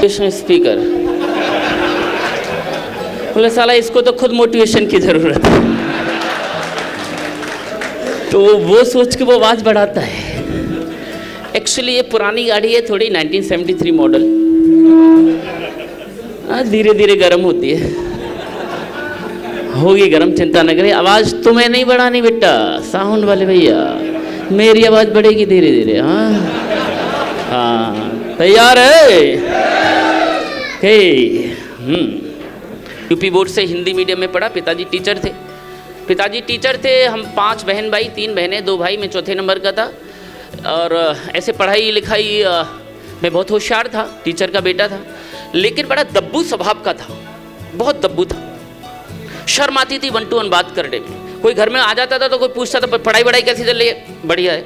Speaker बोले साला इसको तो खुद मोटिवेशन की जरूरत है, तो वो सोच के वो आवाज बढ़ाता है। एक्चुअली ये पुरानी गाड़ी है थोड़ी, 1973 मॉडल, धीरे धीरे गर्म होती है, होगी गर्म, चिंता न करिए। आवाज तुम्हें नहीं बढ़ानी बेटा, साउंड वाले भैया, मेरी आवाज बढ़ेगी धीरे धीरे। हाँ हाँ, तैयार है? यूपी बोर्ड से हिंदी मीडियम में पढ़ा, पिताजी टीचर थे। हम 5 बहन भाई, 3 बहनें 2 भाई, मैं चौथे नंबर का था। और ऐसे पढ़ाई लिखाई मैं बहुत होशियार था, टीचर का बेटा था, लेकिन बड़ा दब्बू स्वभाव का था, बहुत दब्बू था। शर्म आती थी 1 to 1 बात करने में। कोई घर में आ जाता था तो कोई पूछता था पढ़ाई वढ़ाई कैसी चल रही है, बढ़िया है,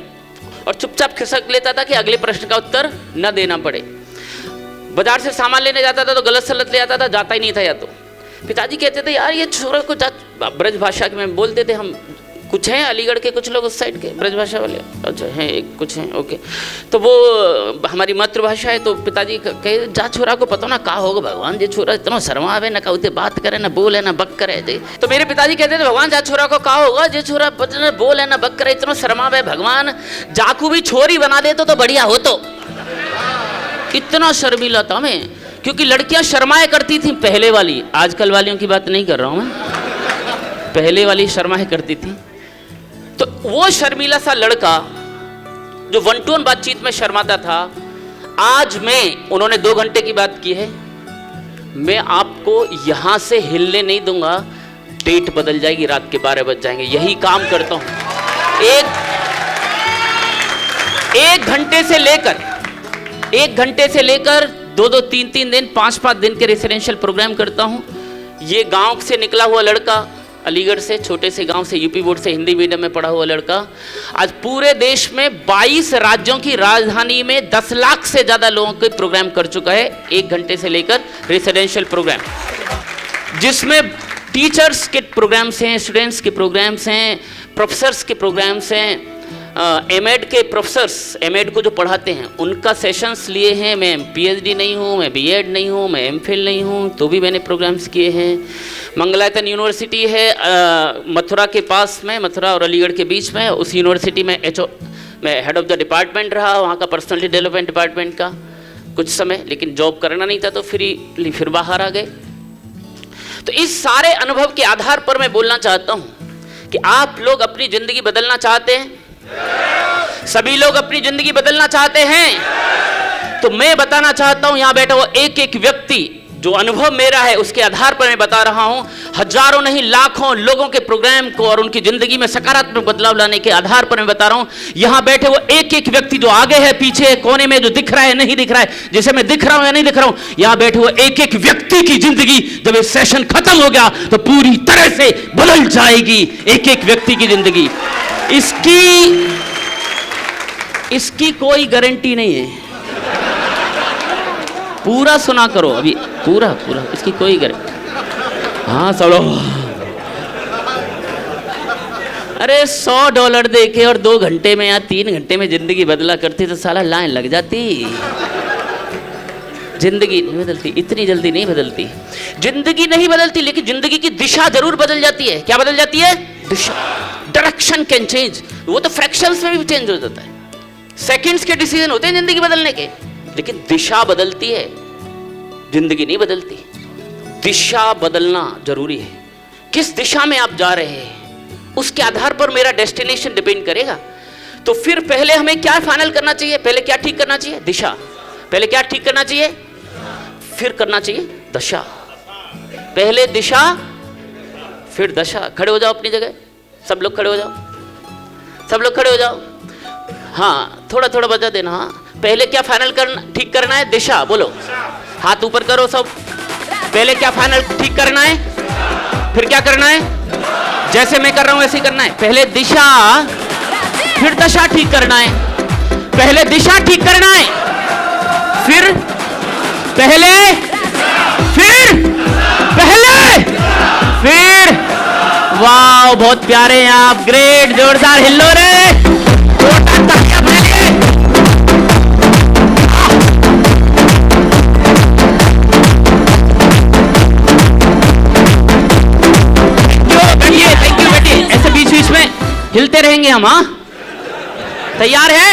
और चुपचाप खिसक लेता था कि अगले प्रश्न का उत्तर न देना पड़े। बाजार से सामान लेने जाता था तो गलत सलत ले आता था, जाता ही नहीं था। या तो पिताजी कहते थे यार ये छोरा को, ब्रज भाषा में बोलते थे हम, कुछ हैं अलीगढ़ के कुछ लोग उस साइड के ब्रज भाषा वाले, अच्छा हैं कुछ हैं, ओके, तो वो हमारी मातृभाषा है। तो पिताजी कहे जा छोरा को पता ना कहा होगा भगवान, जे छोरा इतना शर्मावे ना कहते बात करे ना बोले ना बक करे। तो मेरे पिताजी कहते थे भगवान जा छोरा को कहा होगा, जे छोरा ना बोले ना बक करे, इतना शर्मावे भगवान, जाकू भी छोरी बना दे तो बढ़िया हो। तो इतना शर्मीला था मैं, क्योंकि लड़कियां शर्माए करती थी पहले वाली, आजकल वालियों की बात नहीं कर रहा हूं मैं, पहले वाली शर्माए करती थी। तो वो शर्मीला सा लड़का जो 1 to 1 बातचीत में शर्माता था, आज मैं, उन्होंने 2 घंटे की बात की है, मैं आपको यहां से हिलने नहीं दूंगा, डेट बदल जाएगी, रात के 12 बज जाएंगे, यही काम करता हूं। एक घंटे से लेकर 2-2, 3-3 दिन, 5-5 दिन के रेसिडेंशियल प्रोग्राम करता हूं। ये गांव से निकला हुआ लड़का, अलीगढ़ से, छोटे से गांव से, यूपी बोर्ड से हिंदी मीडियम में पढ़ा हुआ लड़का, आज पूरे देश में 22 राज्यों की राजधानी में 10 लाख से ज़्यादा लोगों के प्रोग्राम कर चुका है, 1 घंटे से लेकर रेसिडेंशियल प्रोग्राम, जिसमें टीचर्स के प्रोग्राम्स हैं, स्टूडेंट्स के प्रोग्राम्स हैं, प्रोफेसर्स के प्रोग्राम्स हैं, एमएड के प्रोफेसर्स, एमएड को जो पढ़ाते हैं उनका सेशंस लिए हैं। मैं पीएचडी नहीं हूँ, मैं बीएड नहीं हूँ, मैं एमफिल नहीं हूँ, तो भी मैंने प्रोग्राम्स किए हैं। मंगलायतन यूनिवर्सिटी है मथुरा के पास में, मथुरा और अलीगढ़ के बीच में, उस यूनिवर्सिटी में मैं हेड ऑफ द डिपार्टमेंट रहा, वहाँ का पर्सनलिटी डेवलपमेंट डिपार्टमेंट का कुछ समय, लेकिन जॉब करना नहीं था तो फिर बाहर आ गए। तो इस सारे अनुभव के आधार पर मैं बोलना चाहता हूँ कि आप लोग अपनी ज़िंदगी बदलना चाहते हैं, सभी लोग अपनी जिंदगी बदलना चाहते हैं। तो मैं बताना चाहता हूं, यहां बैठा वो एक व्यक्ति, जो अनुभव मेरा है उसके आधार पर मैं बता रहा हूं, हजारों नहीं लाखों लोगों के प्रोग्राम को और उनकी जिंदगी में सकारात्मक बदलाव लाने के आधार पर मैं बता रहा हूं। यहां बैठे वो एक व्यक्ति, जो आगे है, पीछे है, कोने में, जो दिख रहा है नहीं दिख रहा है, जैसे मैं दिख रहा हूं या नहीं दिख रहा हूं, यहां बैठे वो एक व्यक्ति की जिंदगी जब ये सेशन खत्म हो गया तो पूरी तरह से बदल जाएगी। एक व्यक्ति की जिंदगी, इसकी कोई गारंटी नहीं है। पूरा सुना करो अभी, पूरा इसकी कोई गारंटी। हाँ चलो, अरे $100 दे के और 2 घंटे में या 3 घंटे में जिंदगी बदला करती तो साला लाइन लग जाती। जिंदगी नहीं बदलती, इतनी जल्दी नहीं बदलती, जिंदगी नहीं बदलती, लेकिन जिंदगी की दिशा जरूर बदल जाती है। क्या बदल जाती है? दिशा। डायरेक्शन कैन चेंज, वो तो फ्रैक्शंस में भी चेंज हो जाता है, सेकंड्स के डिसीजन होते हैं जिंदगी बदलने के, लेकिन दिशा बदलती है, जिंदगी नहीं बदलती। दिशा बदलना जरूरी है। किस दिशा में आप जा रहे हैं उसके आधार पर मेरा डेस्टिनेशन डिपेंड करेगा। तो फिर पहले हमें क्या फाइनल करना चाहिए? पहले क्या ठीक करना चाहिए? दिशा। पहले क्या ठीक करना चाहिए? फिर करना चाहिए दशा। पहले दिशा फिर दशा। खड़े हो जाओ अपनी जगह, सब लोग खड़े हो जाओ, सब लोग खड़े हो जाओ। हाँ, थोड़ा थोड़ा बजा देना। हाँ, पहले क्या फाइनल करना, ठीक करना है? दिशा। बोलो, हाथ ऊपर करो सब। पहले क्या फाइनल ठीक करना है, फिर क्या करना है? जैसे मैं कर रहा हूं वैसे ही करना है। पहले दिशा फिर दशा ठीक करना है। पहले दिशा ठीक करना है, फिर पहले वाह, बहुत प्यारे हैं आप, ग्रेट, जोरदार हिलो रे। हम? हाँ, तैयार है?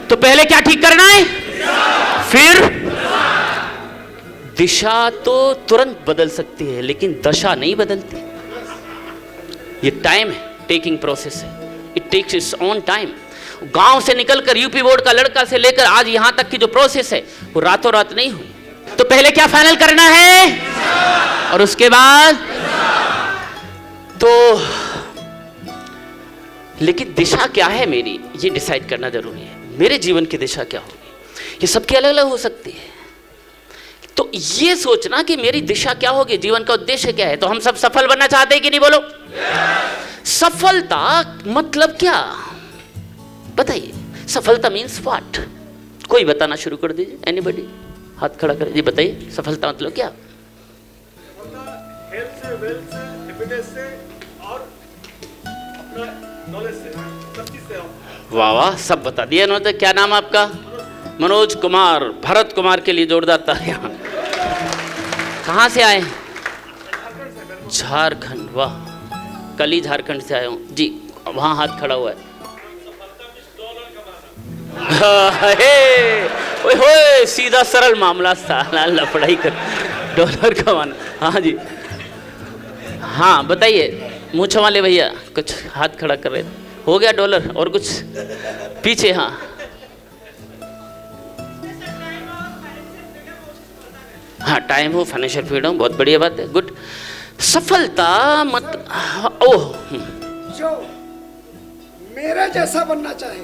तो पहले क्या ठीक करना है? फिर दिशा तो तुरंत बदल सकती है, लेकिन दशा नहीं बदलती। ये टाइम है, टेकिंग प्रोसेस है, it takes its own time. गांव से निकलकर यूपी बोर्ड का लड़का से लेकर आज यहां तक की जो प्रोसेस है वो रातों रात नहीं हुई। तो पहले क्या फाइनल करना है और उसके बाद तो, लेकिन दिशा क्या है मेरी, ये डिसाइड करना जरूरी है। मेरे जीवन की दिशा क्या होगी, ये सबकी अलग अलग हो सकती है। तो ये सोचना कि मेरी दिशा क्या होगी, जीवन का उद्देश्य क्या है। तो हम सब सफल बनना चाहते हैं कि नहीं, बोलो? सफलता मतलब क्या बताइए? सफलता मीन्स व्हाट? कोई बताना शुरू कर दीजिए। एनीबॉडी हाथ खड़ा कर दीजिए, बताइए सफलता मतलब क्या? हेल्थ से, वेल्थ से, हैप्पीनेस से और अपना नॉलेज से, सब चीज से। वाह वाह, सब बता दिया इन्होंने। क्या नाम आपका? मनोज कुमार। भरत कुमार के लिए जोरदार तालियां। कहाँ से आए? झारखंड। वाह, कल ही झारखंड से आया हूँ जी। वहाँ हाथ खड़ा हुआ है। ओए होए, सीधा सरल मामला, साला लफड़ाई कर डॉलर कमाना। हाँ जी, हाँ बताइए। मूंछ वाले भैया कुछ हाथ खड़ा कर रहे थे, हो गया डॉलर और कुछ पीछे? हाँ हाँ, टाइम हो, फाइनेंशियल फ्रीडम, बहुत बढ़िया बात है, गुड। सफलता मत ओह जो मेरा जैसा बनना चाहे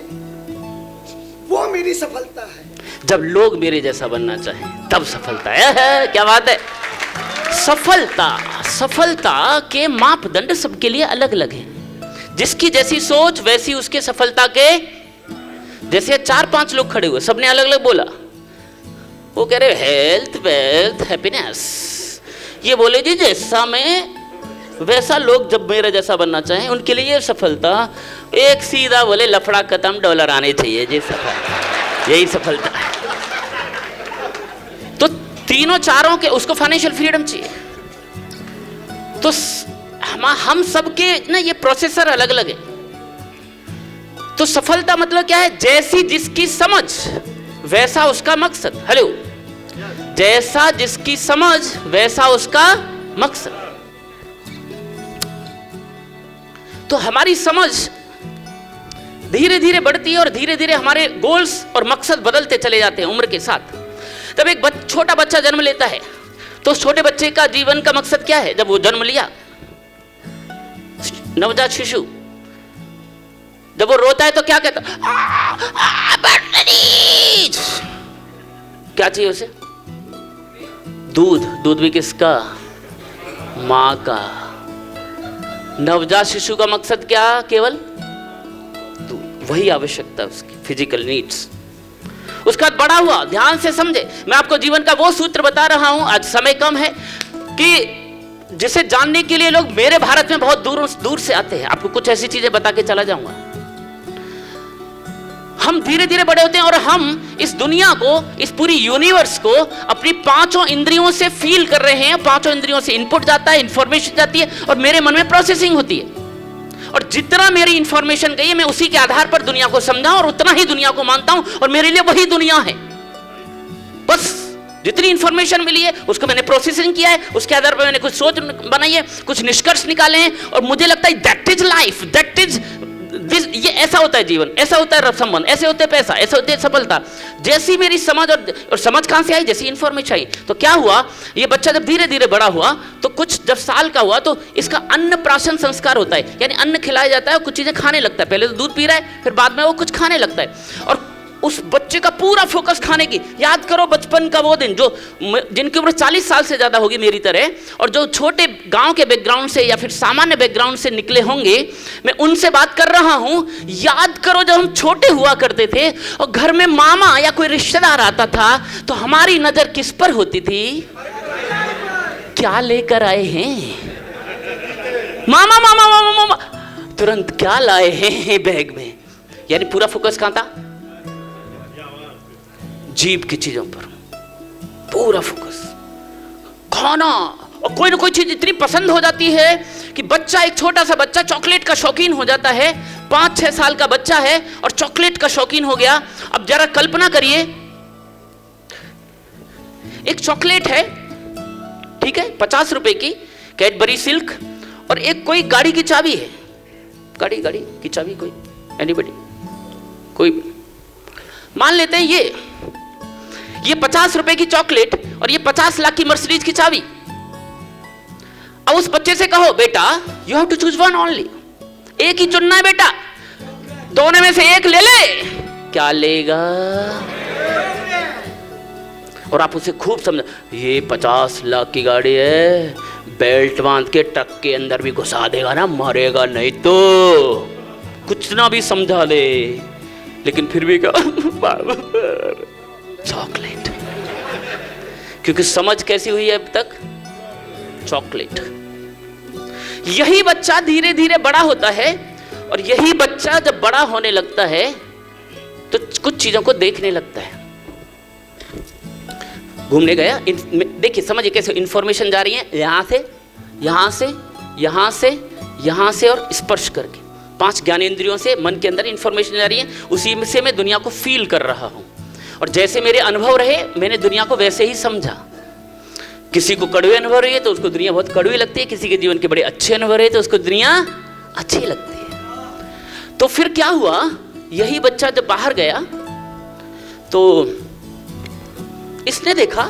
वो मेरी सफलता है। जब लोग मेरे जैसा बनना चाहें तब सफलता है। क्या बात है। सफलता के मापदंड सबके लिए अलग अलग हैं। जिसकी जैसी सोच वैसी उसके सफलता के। जैसे 4-5 लोग खड़े हुए, सबने अलग अलग बोला। वो कह रहे हेल्थ, वेल्थ, हैप्पीनेस। ये बोले जी जैसा मैं वैसा लोग जब मेरे जैसा बनना चाहें उनके लिए ये सफलता। एक सीधा बोले लफड़ा खत्म, डॉलर आने चाहिए, ये सफलता, यही सफलता है। तो तीनों चारों के उसको फाइनेंशियल फ्रीडम चाहिए। तो हम सबके ना ये प्रोसेसर अलग अलग है। तो सफलता मतलब क्या है? जैसी जिसकी समझ वैसा उसका मकसद। हेलो, जैसा जिसकी समझ वैसा उसका मकसद। तो हमारी समझ धीरे धीरे बढ़ती है और धीरे धीरे हमारे गोल्स और मकसद बदलते चले जाते हैं उम्र के साथ। तब एक छोटा बच्चा जन्म लेता है तो उस छोटे बच्चे का जीवन का मकसद क्या है? जब वो जन्म लिया, नवजात शिशु जब वो रोता है तो क्या कहता? क्या चाहिए उसे? दूध। दूध भी किसका? मां का। नवजात शिशु का मकसद क्या? केवल दूध, वही आवश्यकता उसकी, फिजिकल नीड्स। उसका बड़ा हुआ, ध्यान से समझे, मैं आपको जीवन का वो सूत्र बता रहा हूं। आज समय कम है कि जिसे जानने के लिए लोग मेरे भारत में बहुत दूर से आते हैं। आपको कुछ ऐसी चीजें बता के चला जाऊंगा। हम धीरे धीरे बड़े होते हैं और हम इस दुनिया को, इस पूरी यूनिवर्स को अपनी 5 इंद्रियों से फील कर रहे हैं। 5 इंद्रियों से इनपुट जाता है, इंफॉर्मेशन जाती है और मेरे मन में प्रोसेसिंग होती है। और जितना मेरी इंफॉर्मेशन गई है मैं उसी के आधार पर दुनिया को समझा और उतना ही दुनिया को मानता हूं और मेरे लिए वही दुनिया है। बस जितनी इंफॉर्मेशन मिली है उसको मैंने प्रोसेसिंग किया है, उसके आधार पर मैंने कुछ सोच बनाई है, कुछ निष्कर्ष निकाले हैं और मुझे लगता है that is life, that is this. ये ऐसा होता है जीवन, ऐसा होता है संबंध, ऐसे होते हैं पैसा, ऐसे होते हैं सफलता। जैसी मेरी समझ और समझ कहां से आई? जैसी इंफॉर्मेशन आई। तो क्या हुआ, ये बच्चा जब धीरे धीरे बड़ा हुआ तो कुछ जब साल का हुआ तो इसका अन्न प्राशन संस्कार होता है, यानी अन्न खिलाया जाता है और कुछ चीजें खाने लगता है। पहले तो दूध पी रहा है, फिर बाद में वो कुछ खाने लगता है और उस बच्चे का पूरा फोकस खाने की। याद करो बचपन का वो दिन, जो जिनकी उम्र 40 साल से ज्यादा होगी मेरी तरह और जो छोटे गांव के बैकग्राउंड से या फिर सामान्य बैकग्राउंड से निकले होंगे, मैं उनसे बात कर रहा हूं। याद करो जब हम छोटे हुआ करते थे और घर में मामा या कोई रिश्तेदार आता था तो हमारी नजर किस पर होती थी? क्या लेकर आए हैं मामा? मामा मामा मामा, तुरंत क्या लाए हैं बैग में? यानी पूरा फोकस कहां था? जीभ की चीजों पर पूरा फोकस। खाना और कोई ना कोई चीज इतनी पसंद हो जाती है कि बच्चा, एक छोटा सा बच्चा चॉकलेट का शौकीन हो जाता है, 5-6 साल का बच्चा है और चॉकलेट का शौकीन हो गया। अब जरा कल्पना करिए, एक चॉकलेट है, ठीक है, 50 रुपए की कैडबरी सिल्क, और एक कोई गाड़ी की चाबी है, गाड़ी की चाबी, कोई एनीबडी, कोई मान लेते हैं ये 50 रुपए की चॉकलेट और ये 50 लाख की मर्सिडीज की चाबी। अब उस बच्चे से कहो, बेटा you have to choose one only, एक ही चुनना है बेटा, दोनों में से एक ले ले, क्या लेगा? और आप उसे खूब समझा, ये 50 लाख की गाड़ी है, बेल्ट बांध के ट्रक के अंदर भी घुसा देगा ना, मरेगा नहीं तो, कुछ ना भी समझा दे, लेकिन फिर भी क्या चॉकलेट, क्योंकि समझ कैसी हुई है अब तक, चॉकलेट। यही बच्चा धीरे धीरे बड़ा होता है, और यही बच्चा जब बड़ा होने लगता है तो कुछ चीजों को देखने लगता है। घूमने गया, देखिए समझिए कैसे इंफॉर्मेशन जा रही है, यहां से यहां से यहां से यहां से और स्पर्श करके 5 ज्ञानेंद्रियों से मन के अंदर इंफॉर्मेशन जा रही है, उसी में से मैं दुनिया को फील कर रहा हूं, और जैसे मेरे अनुभव रहे मैंने दुनिया को वैसे ही समझा। किसी को कड़वे अनुभव रही है तो उसको दुनिया बहुत कड़वी लगती है, किसी के जीवन के बड़े अच्छे अनुभव रहे तो उसको दुनिया अच्छी लगती है। तो फिर क्या हुआ, यही बच्चा जब बाहर गया तो इसने देखा,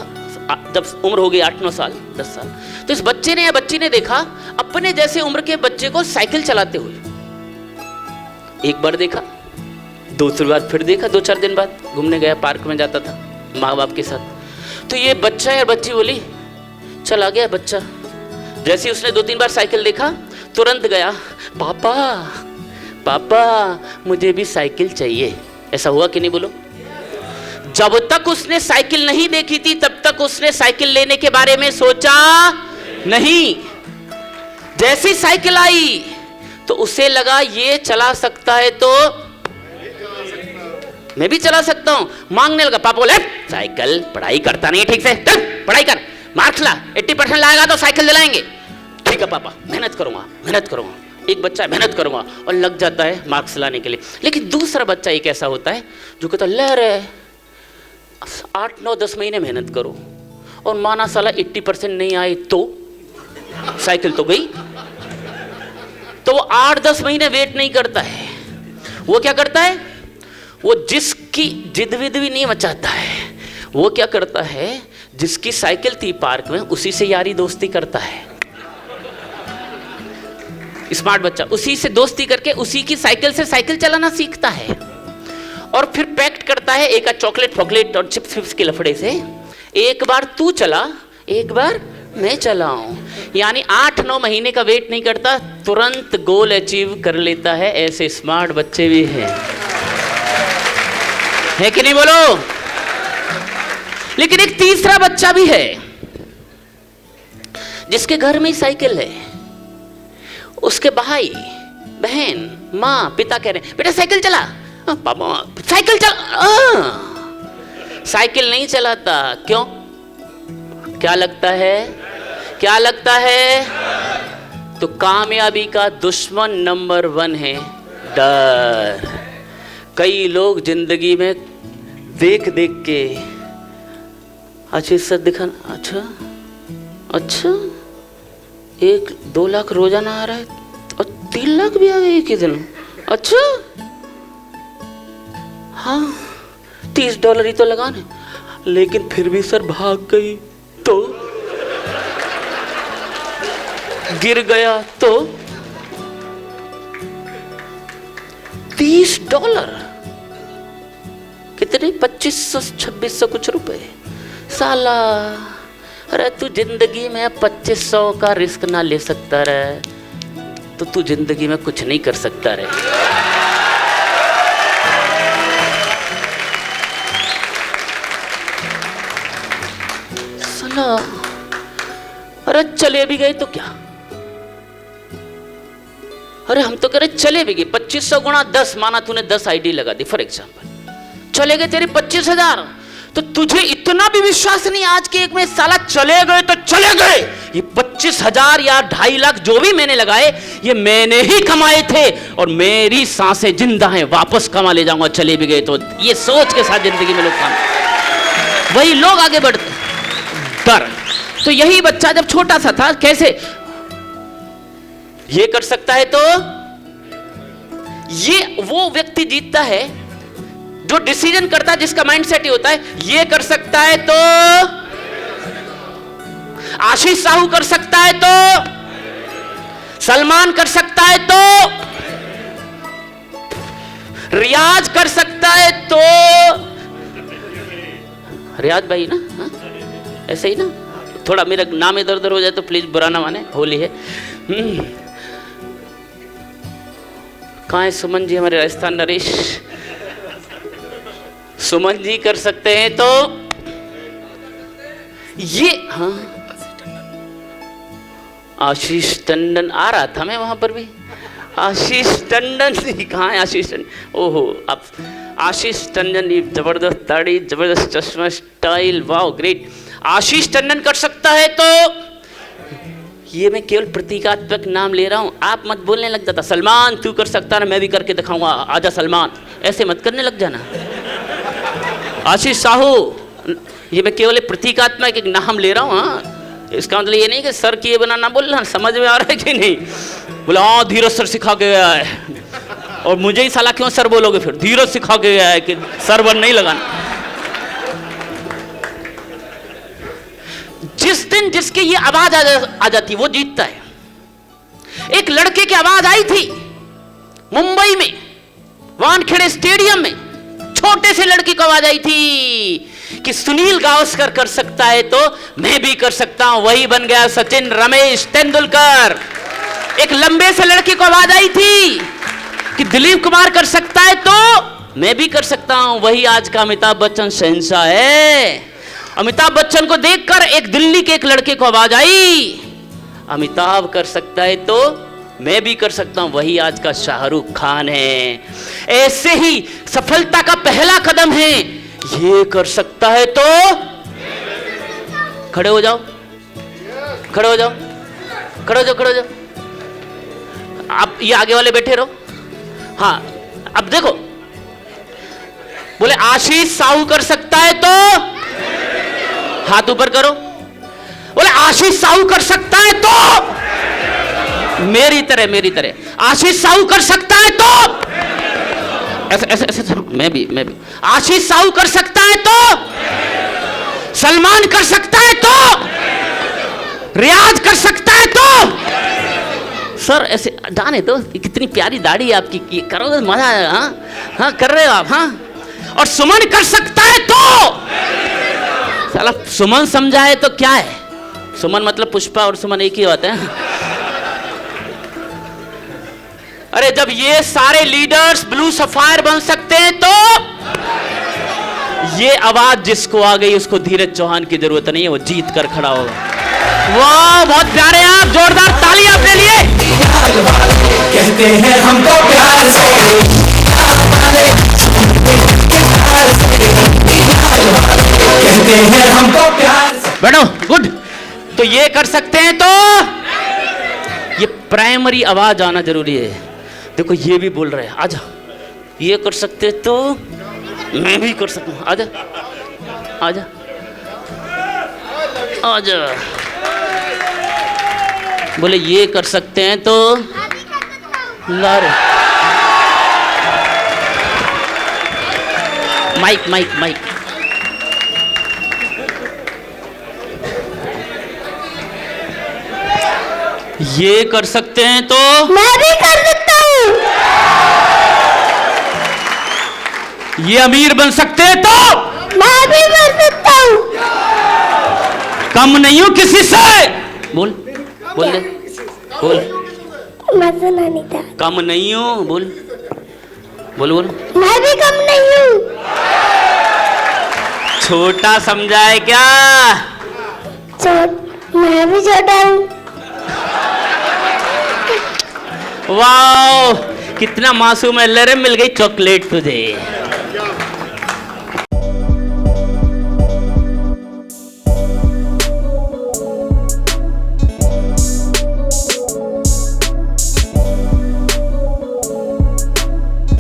जब उम्र हो गई 8-9 साल 10 साल, तो इस बच्चे ने या बच्ची ने देखा अपने जैसे उम्र के बच्चे को साइकिल चलाते हुए। एक बार देखा, दूसरी बार फिर देखा, 2-4 दिन बाद घूमने गया, पार्क में जाता था माँ बाप के साथ, तो ये बच्चा या बच्ची बोली, चला गया बच्चा। जैसे उसने 2-3 बार साइकिल देखा तुरंत गया, पापा पापा मुझे भी साइकिल चाहिए। ऐसा हुआ कि नहीं बोलो? जब तक उसने साइकिल नहीं देखी थी तब तक उसने साइकिल लेने के बारे में सोचा नहीं। जैसी साइकिल आई तो उसे लगा ये चला सकता है तो मैं भी चला सकता हूं। मांगने लगा, पापा बोले साइकिल पढ़ाई करता नहीं ठीक से, चल पढ़ाई कर, मार्क्स ला, 80% लाएगा तो साइकिल दिलाएंगे। ठीक है पापा, मेहनत करूंगा। एक बच्चा मेहनत करूंगा और लग जाता है मार्क्स लाने के लिए। लेकिन दूसरा बच्चा एक ऐसा होता है जो कहता ले रे 8-9-10 महीने मेहनत करो और माना साला 80% नहीं आए तो साइकिल तो गई। तो वो 8-10 महीने वेट नहीं करता है, वो क्या करता है, वो जिसकी जिद विद भी नहीं मचाता है, वो क्या करता है, जिसकी साइकिल थी पार्क में उसी से यारी दोस्ती करता है। स्मार्ट बच्चा उसी से दोस्ती करके उसी की साइकिल से साइकिल चलाना सीखता है और फिर पैक्ट करता है एक चॉकलेट फॉकलेट और चिप्स विप्स के लफड़े से, एक बार तू चला एक बार मैं चलाऊं। यानी 8-9 महीने का वेट नहीं करता, तुरंत गोल अचीव कर लेता है। ऐसे स्मार्ट बच्चे भी हैं, है कि नहीं बोलो? लेकिन एक तीसरा बच्चा भी है जिसके घर में ही साइकिल है। उसके भाई बहन माँ पिता कह रहे हैं बेटा साइकिल चला, पापा साइकिल चला, साइकिल नहीं चलाता। क्यों? क्या लगता है? तो कामयाबी का दुश्मन नंबर 1 है डर। कई लोग जिंदगी में देख देख के अच्छा सर दिखाना, अच्छा 1-2 लाख रोजाना आ रहा है और 3 लाख भी आ गए एक ही दिन। अच्छा हाँ $30 ही तो लगाने, लेकिन फिर भी सर भाग गई तो, गिर गया तो $30 कितने 2500-2600 कुछ रुपए साला। अरे तू जिंदगी में 2500 का रिस्क ना ले सकता रहे तो तू जिंदगी में कुछ नहीं कर सकता रहे। साला अरे चले भी गए तो क्या, अरे हम तो कह रहे चले भी गए 2500 गुणा 10, माना तूने 10 आईडी लगा दी फॉर एग्जाम्पल, चले गए तेरे 25,000, तो तुझे इतना भी विश्वास नहीं आज के एक में, साला चले गए तो चले गए। ये 25,000 या 2.5 लाख जो भी मैंने लगाए ये मैंने ही कमाए थे और मेरी सांसें जिंदा हैं, वापस कमा ले जाऊंगा चले भी गए तो। ये सोच के साथ जिंदगी में लोग काम, वही लोग आगे बढ़ते। डर। तो यही बच्चा जब छोटा सा था कैसे ये कर सकता है, तो ये वो व्यक्ति जीतता है जो डिसीजन करता है, जिसका माइंडसेट ये होता है ये कर सकता है तो आशीष साहू कर सकता है, तो सलमान कर सकता है, तो रियाज कर सकता है, तो रियाज भाई ना, हा? ऐसे ही ना, थोड़ा मेरा नाम इधर उधर हो जाए तो प्लीज बुरा ना माने, होली है। कहाँ है सुमन जी, हमारे राजस्थान नरेश? सुमन जी कर सकते हैं तो ये, हाँ आशीष टंडन आ रहा था मैं वहां पर भी। आशीष टंडन कहाँ है आशीष टंडन? ओहो, आप आशीष टंडन, जबरदस्त दाढ़ी, जबरदस्त चश्मा, स्टाइल, वाओ ग्रेट। आशीष टंडन कर सकता है तो ये मैं केवल प्रतीकात्मक नाम ले रहा हूं, आप मत बोलने लग जाता सलमान तू कर सकता ना, मैं भी करके दिखाऊंगा, आजा सलमान, ऐसे मत करने लग जाना। आशीष साहू ये मैं केवल प्रतीकात्मक एक नाम ले रहा हूं, हाँ इसका मतलब ये नहीं कि सर किए बना ना बोल रहा, समझ में आ रहा है कि नहीं? बोला हाँ धीरज सर सिखा के गया है, और मुझे ही साला क्यों सर बोलोगे फिर? धीरज सिखा के गया है कि सर वर नहीं लगाना। जिस दिन जिसकी ये आवाज आ जाती वो जीतता है। एक लड़के की आवाज आई थी मुंबई में वानखेड़े स्टेडियम में, छोटे से लड़की को आवाज आई थी कि सुनील गावस्कर कर सकता है तो मैं भी कर सकता हूं, वही बन गया सचिन रमेश तेंदुलकर। एक लंबे से लड़के को आवाज आई थी कि दिलीप कुमार कर सकता है तो मैं भी कर सकता हूं, वही आज का अमिताभ बच्चन शहंशाह है। अमिताभ बच्चन को देखकर एक दिल्ली के एक लड़के को आवाज आई, अमिताभ कर सकता है तो मैं भी कर सकता हूं, वही आज का शाहरुख खान है। ऐसे ही सफलता का पहला कदम है ये कर सकता है तो, खड़े हो जाओ, खड़े हो जाओ, खड़े हो जाओ, खड़े हो जाओ। आप ये आगे वाले बैठे रहो। हाँ अब देखो, बोले आशीष साहू कर सकता है तो हाथ ऊपर करो। बोले आशीष साहू कर सकता है तो मेरी तरह आशीष साहू कर सकता है तो ऐसे ऐसे ऐसे, मैं भी आशीष साहू कर सकता है तो सलमान कर सकता है तो रियाज कर सकता है तो सर ऐसे जाने तो, कितनी प्यारी दाढ़ी आपकी, करो तो मजा आएगा। हाँ कर रहे हो आप, हाँ। और सुमन कर सकता है तो, साला सुमन समझा है तो क्या है? सुमन मतलब पुष्पा और सुमन एक ही होते हैं। अरे जब ये सारे लीडर्स ब्लू सफायर बन सकते हैं तो ये आवाज जिसको आ गई उसको धीरज चौहान की जरूरत नहीं है, वो जीत कर खड़ा होगा। वाह बहुत प्यारे आप, जोरदार ताली अपने लिए। कहते हैं हमको प्यार से, कहते हैं हमको प्यार से। बैठो, गुड। तो ये कर सकते हैं तो ये प्राइमरी आवाज आना जरूरी है। देखो ये भी बोल रहे हैं आजा, ये कर सकते तो मैं भी कर सकता हूँ, आजा आजा आजा। बोले ये कर सकते हैं तो लारे माइक माइक माइक। ये कर सकते हैं तो मैं भी कर सकता हूँ। ये अमीर बन सकते हैं तो मैं भी बन सकता हूँ। कम नहीं हूं किसी से, बोल बोल दे, बोल। मैं सुना नहीं था। कम नहीं हूं, बोल बोल बोल। मैं भी कम नहीं हूँ। छोटा समझा है क्या? मैं भी छोटा हूँ। वाह कितना मासूम है, लरे मिल गई चॉकलेट तुझे।